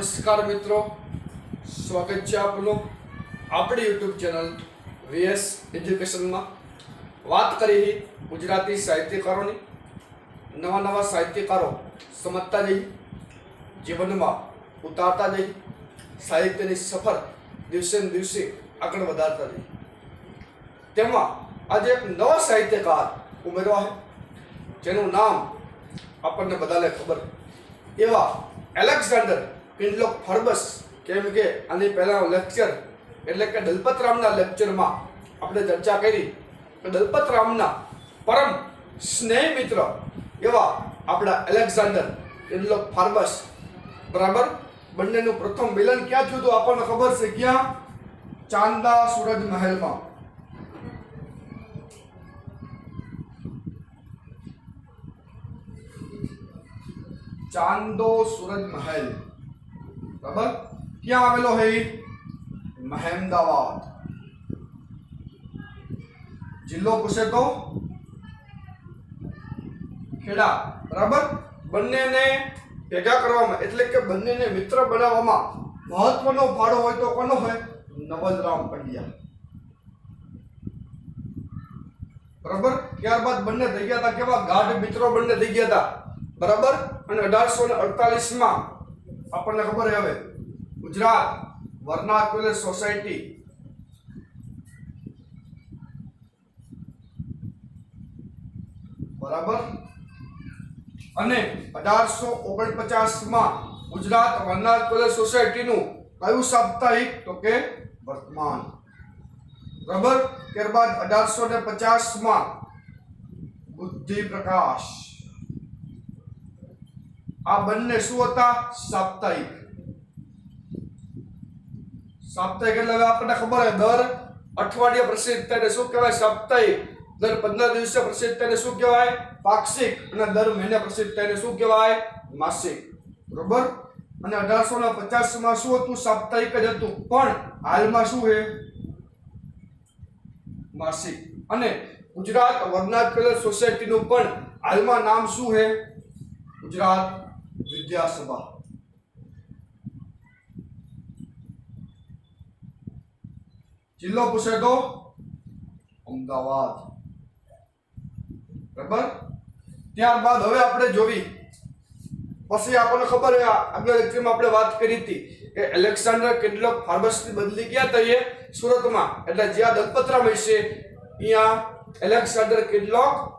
નમસ્કાર મિત્રો, સ્વાગત છે આપનું આપણી યુટ્યુબ ચેનલ વીએસ એજ્યુકેશનમાં. વાત કરી ગુજરાતી સાહિત્યકારોની. નવા નવા સાહિત્યકારો સમજતા જઈએ, જીવનમાં ઉતારતા જઈએ, સાહિત્યની સફર દિવસે ને દિવસે આગળ વધારતા જઈએ. તેમાં આજે એક નવા સાહિત્યકાર ઉમેરવા છે જેનું નામ આપણને બધાને ખબર. એવા એલેક્ઝાન્ડર ફarbas, કેમ કે આની પહેલાનો લેક્ચર એટલે કે દલપતરામના લેક્ચરમાં આપણે ચર્ચા કરી કે દલપતરામના પરમ સ્નેહ મિત્ર એવા આપણા એલેક્ઝાન્ડર ફarbas, બરાબર. બંનેનું પ્રથમ મિલન ક્યાં થયું હતું આપણને ખબર છે? ક્યાં? ચાંદા સૂરજ મહેલમાં. ચાંદો સૂરજ મહેલ, બરાબર. ક્યાં આવેલો છે? મહેમદાવાદ. જિલ્લો પૂછે તો ખેડા, બરાબર. બંનેને ભેગા કરવામાં એટલે કે બંનેને મિત્ર બનાવવામાં મહત્વનો ફાળો હોય તો કોનો હોય? નવલરામ પંડ્યા, બરાબર. ત્યારબાદ બંને થઈ ગયા હતા કેવા? ગાઢ મિત્રો બંને થઈ ગયા હતા, બરાબર. અને 1848 આપણને ખબર છે હવે ગુજરાત વર્નાક્યુલર સોસાયટી બરાબર. અને 1849 ગુજરાત વર્નાક્યુલર સોસાયટીનું કયું સાપ્તાહિક? તો કે વર્તમાન, બરાબર. ત્યારબાદ 1850 બુદ્ધિ પ્રકાશ. આ બંને શું હતા? સાપ્તાહિક. સાપ્તાહિક એટલે હવે આપણને ખબર છે દર અઠવાડિયે પ્રસિદ્ધ તેને શું કહેવાય? સાપ્તાહિક. દર 15 દિવસે પ્રસિદ્ધ તેને શું કહેવાય? પાક્ષિક. અને દર મહિને પ્રસિદ્ધ તેને શું કહેવાય? માસિક, બરોબર. અને 1850 શું હતું? સાપ્તાહિક જ હતું, પણ હાલમાં શું છે? માસિક. અને ગુજરાત વર્નાક્યુલર સોસાયટીનું પણ હાલમાં નામ શું છે? ગુજરાત વિદ્યાસભા. જિલ્લો પૂછે તો અમદાવાદ, બરાબર. ત્યારબાદ હવે આપણે જોવી, પછી આપણને ખબર છે આગલા લેક્ચરમાં આપણે વાત કરી હતી કે એલેક્ઝાન્ડર ફarbasની બદલી ક્યાં થઈ? સુરતમાં. એટલે જ્યાં દલપતરામ હશે અહીંયા એલેક્ઝાન્ડર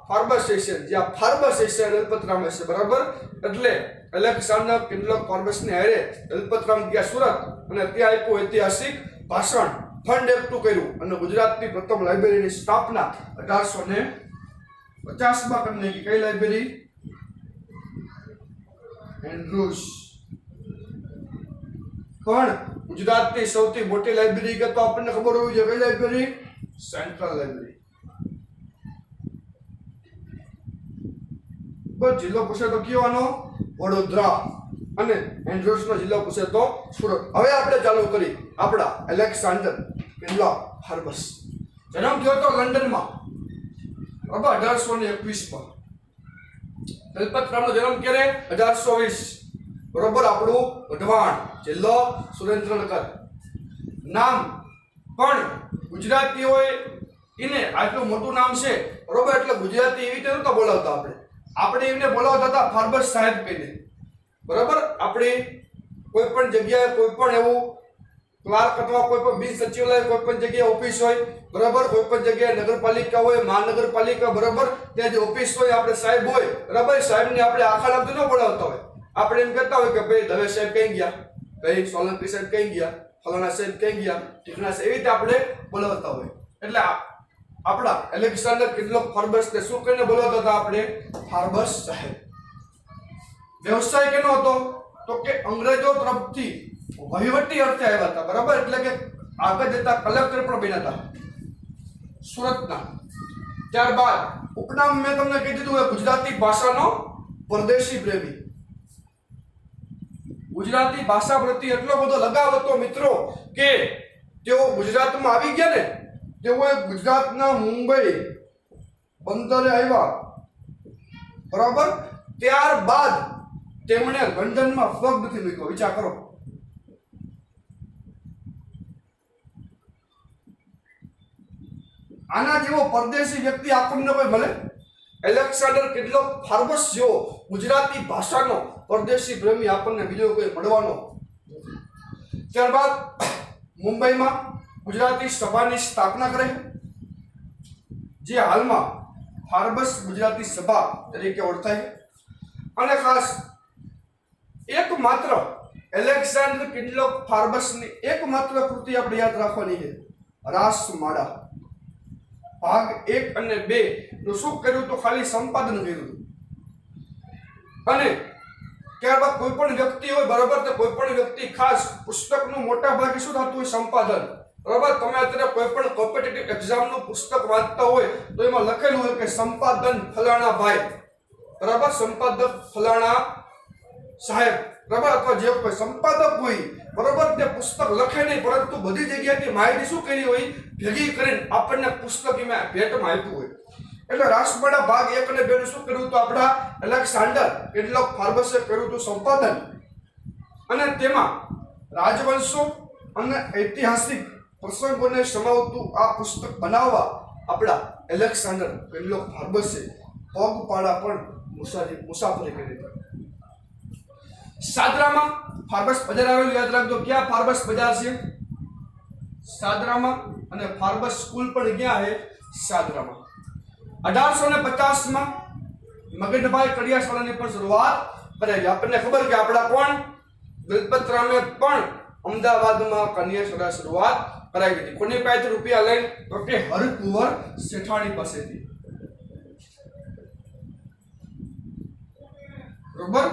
ફarbas હશે, જ્યાં ફarbas હશે દલપતરામ હશે, બરાબર. એટલે એલેક્ઝાન્ડર ફarbasની હારે દલપતરામ ગયા સુરત અને ત્યાં આપ્યું ઐતિહાસિક ભાષણ, ફંડ એકઠું કર્યું અને ગુજરાતની પ્રથમ લાઇબ્રેરીની સ્થાપના 1850 કરી નાખી. કઈ લાઇબ્રેરી? એન્ડ્રુસ. પણ ગુજરાતની સૌથી મોટી લાઇબ્રેરી કે તો આપણને ખબર હોવી જોઈએ. કઈ લાઇબ્રેરી? Central library. જિલ્લો પૂછે તો કયો? વડોદરા. અને એન્ડ્રુસનો જિલ્લો પૂછે તો સુરત. હવે આપણે ચાલુ કરી આપણા એલેક્ઝાન્ડર ફarbas. જન્મ થયો તો લંડનમાં, બરાબર, 1821. દલપતરામનો જન્મ ક્યારે? 1820, બરોબર. આપણું વઢવાણ, જિલ્લો સુરેન્દ્રનગર. નામ પણ ગુજરાતીઓએ એને આટલું મોટું નામ છે, બરોબર, એટલે ગુજરાતી એવી રીતે નહોતા બોલાવતા. આપણે એમને બોલાવતા હતા ફarbas સાહેબ કહીને, બરાબર. આપણે કોઈ પણ જગ્યાએ કોઈ પણ એવું ક્લાર્ક અથવા કોઈ પણ બિન સચિવાલય, કોઈ પણ જગ્યાએ ઓફિસ હોય, બરાબર, કોઈ પણ જગ્યાએ નગરપાલિકા હોય, મહાનગરપાલિકા, બરાબર, ત્યાં જે ઓફિસ હોય આપણે સાહેબ હોય, બરાબર. સાહેબને આપણે આખા નામથી ન બોલાવતા હોય. આપણે એમ કહેતા હોય કે ભાઈ દવે સાહેબ કઈ ગયા, ભાઈ સોલંકી સાહેબ કઈ ગયા, ફલાણા સાહેબ કઈ ગયા, ઠીકના સાહેબ, એવી રીતે આપણે બોલાવતા હોય. એટલે આપણા એલેક્ઝાન્ડર ફarbasને શું કહીને બોલાવતા હતા આપણે? ફarbas સાહેબ. વ્યવસાય કેનો હતો? તો કે અંગ્રેજો તરફથી વહીવટી અર્થે આવ્યા હતા, બરાબર. એટલે કે આગળ જતા કલેક્ટર પણ બન્યા હતા સુરતના. ત્યારબાદ ઉપનામ મેં તમને કહી દીધું હોય ગુજરાતી ભાષાનો પરદેશી પ્રેમી. ગુજરાતી ભાષા પ્રત્યે એટલો બધો લગાવ હતો મિત્રો કે તેઓ ગુજરાતમાં આવી ગયા ને, તેઓએ ગુજરાતના મુંબઈ બંદરે આવ્યા, બરાબર. ત્યારબાદ તેમણે લંડનમાં પગ નથી મૂક્યો. વિચાર કરો, આના જેવો પરદેશી વ્યક્તિ આપણને કોઈ મળે? એલેક્ઝાન્ડર કેટલો ફાર્બસ જેવો ગુજરાતી ભાષાનો પરદેશી પ્રેમી આપણને બીજો કોઈ મળવાનો નથી. ત્યારબાદ મુંબઈમાં ગુજરાતી સભાની સ્થાપના કરે, જે હાલમાં ફાર્બસ ગુજરાતી સભા તરીકે ઓળખાય છે. અને ખાસ એકમાત્ર એલેક્ઝાન્ડર કિન્ડલો ફાર્બસની એકમાત્ર કૃતિ આપણે યાદ રાખવાની છે, રાસમાળા. ભાગ 1 અને 2 નું શું કર્યું તો ખાલી સંપાદન કર્યું હતું. અને ત્યારબાદ કોઈ પણ વ્યક્તિ હોય બરાબર, તો કોઈ પણ વ્યક્તિ ખાસ પુસ્તકનું મોટા ભાગે શું થતું હોય? સંપાદન. બરાબર, તમે અત્યારે કોઈ પણ કોમ્પિટિટિવ એક્ઝામનું પુસ્તક વાંચતા હોય તો એમાં લખેલું હોય કે સંપાદન ફલાણા ભાઈ, બરાબર, સંપાદક ફલાણા સાહેબ, બરાબર, અથવા જે કોઈ સંપાદક હોય બરાબર, તે પુસ્તક લખે નહીં, પરંતુ બધી જગ્યાએથી માહિતી શું કરી હોય? ભેગી કરીને આપણને પુસ્તકમાં ભેટમાં આપ્યું હોય. એટલે રાસમાળા ભાગ 1 અને 2 નું શું કર્યું તો આપણા એલેક્ઝાન્ડર કિન્ડલો ફાર્બસે કર્યું હતું સંપાદન. અને તેમાં રાજવંશો અને ઐતિહાસિક પ્રસંગોને સમાવતું આ પુસ્તક બનાવવા આપણા એલેક્ઝાન્ડર કિન્ડલો ફાર્બસે પગપાળા પણ મુસાફરી કરી હતી. સાદરામાં ફાર્બસ બજાર આવેલું, યાદ રાખજો. ક્યાં ફાર્બસ બજાર છે? સાદરામાં. અને ફાર્બસ સ્કૂલ પણ ક્યાં છે? સાદરામાં. 1850 મગનભાઈ કડિયાશાળાની પણ શરૂઆત કરાઈ. આપણને ખબર કે આપણા કોણ દલપતરામે પણ અમદાવાદમાં કન્યાશાળા શરૂઆત કરાવી હતી. કોની પાસેથી રૂપિયા લઈને? તો કે હરકુંવર શેઠાણી પાસેથી. બરોબર.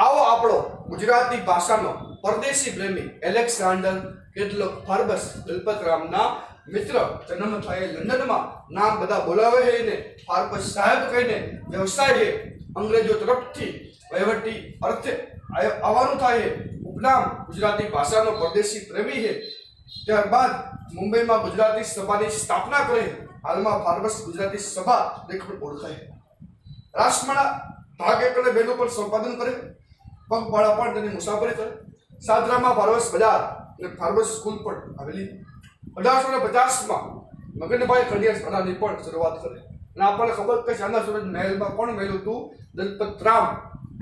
આવો આપણો ગુજરાતી ભાષાનો પરદેશી પ્રેમી એલેક્ઝાન્ડર કિન્ડલો ફાર્બસ દલપતરામના મિત્ર, જન્મ થયેલ લંડનમાં, નામ બધા બોલાવે છે એને ફાર્બસ સાહેબ કહીને, વ્યવસાય છે અંગ્રેજો તરફથી વહીવટી અર્થે આવવાનું થાય છે, ઉપનામ ગુજરાતી ભાષાનો પરદેશી પ્રેમી છે. ત્યારબાદ મુંબઈમાં ગુજરાતી સભાની સ્થાપના કરે, હાલમાં ફાર્બસ ગુજરાતી સભા તરીકે ઓળખાય. રાસમાળા ભાગ 1 અને 2 નું પણ સંપાદન કરે, પગપાળા પણ તેની મુસાફરી કરે. સાદરામાં ફાર્બસ બજાર અને ફાર્બસ સ્કૂલ પણ આવેલી. 1850 મગનભાઈ કડિયાશાળાની પણ શરૂઆત કરે. અને આપણને ખબર કે ચાંદા સૂરજ મહેલમાં કોણ મહેલું હતું? દલપતરામ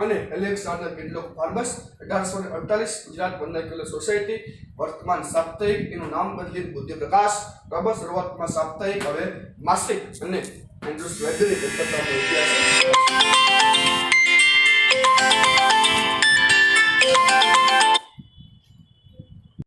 અને Alexander Kinloch Forbes. 1848 Gujarat vernacular society, વર્તમાન સાપ્તાહિક, એનું નામ બદલી બુદ્ધિ પ્રકાશ. બરાબર, શરૂઆતમાં સાપ્તાહિક, હવે માસિક. અને એન્ડ્રુસ વેધરી દલપતરામનો ઇતિહાસ.